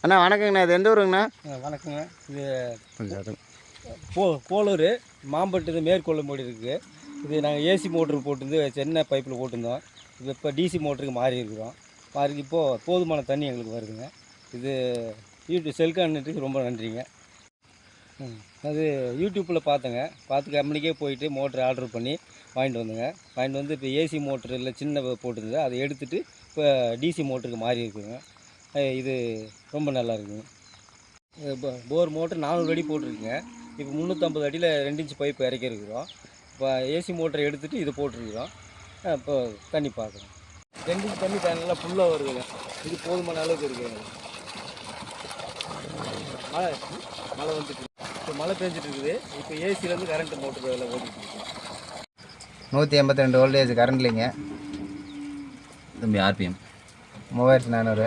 அண்ணா வணக்கங்கண்ணா. இது எந்த ஊருங்கண்ணா? வணக்கங்க. இது போலூர் மாம்பட்டு மேற்கொள்ளும்படி இருக்குது. இது நாங்கள் ஏசி மோட்ரு போட்டு சென்னை பைப்பில் போட்டிருந்தோம். இது இப்போ டிசி மோட்டருக்கு மாறி இருக்கிறோம். மாறி இப்போது போதுமான தண்ணி எங்களுக்கு வருதுங்க. இது செல்கான்ட்டுக்கு ரொம்ப நன்றிங்க. அது யூடியூப்பில் பார்த்து கம்பெனிக்கே போயிட்டு மோட்ரு ஆர்டர் பண்ணி வாங்கிட்டு வந்தேங்க. வாங்கிட்டு வந்து இப்போ ஏசி மோட்ரு இல்லை சின்ன போட்டுருந்தது, அதை எடுத்துகிட்டு இப்போ டிசி மோட்டருக்கு மாறி இருக்குதுங்க. இது ரொம்ப நல்லா இருக்குதுங்க. இப்போ போர் மோட்ரு 400 அடி போட்டிருக்குங்க. இப்போ 350 அடியில் 2 இன்ச் பைப் இறக்கிருக்கிறோம். இப்போ ஏசி மோட்டரை எடுத்துகிட்டு இது போட்டிருக்கிறோம். இப்போ தண்ணி பார்க்குறோம். 2 இன்ச் தண்ணி நல்லா ஃபுல்லாக வருதுங்க. இது போதுமான அளவுக்கு இருக்குதுங்க. மழை வந்துட்டு இப்போ மழை பெஞ்சிட்டு இருக்குது. இப்போ ஏசிலேருந்து கரண்ட்டு மோட்ரு வேலை ஓடிட்டு இருக்கு. 182 வோல்டேஜ் கரண்ட்லிங்க. தம்பி RPM 3400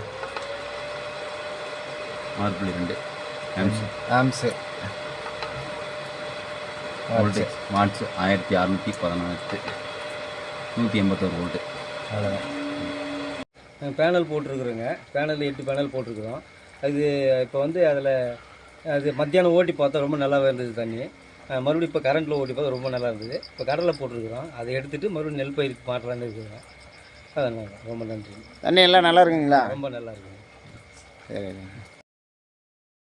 6.2 amps voltage watts 1614 181 volt. அவ்வளோதான். பேனல் போட்டிருக்குறோங்க. பேனல் 8 பேனல் போட்டிருக்குறோம். அது இப்போ வந்து அதில் அது மத்தியானம் ஓட்டி பார்த்தா ரொம்ப நல்லாவே இருந்தது தண்ணி. மறுபடியும் இப்போ கரண்ட்டில் ஓட்டி பார்த்தா ரொம்ப நல்லா இருந்தது. இப்போ கடலில் போட்டிருக்குறோம். அதை எடுத்துகிட்டு மறுபடியும் நெல் பயிருக்கு மாற்றலான்னு இருக்குங்க. அதனால் ரொம்ப நன்றி. தண்ணி எல்லாம் நல்லா இருக்குங்களா? ரொம்ப நல்லா இருக்குங்க. சரி.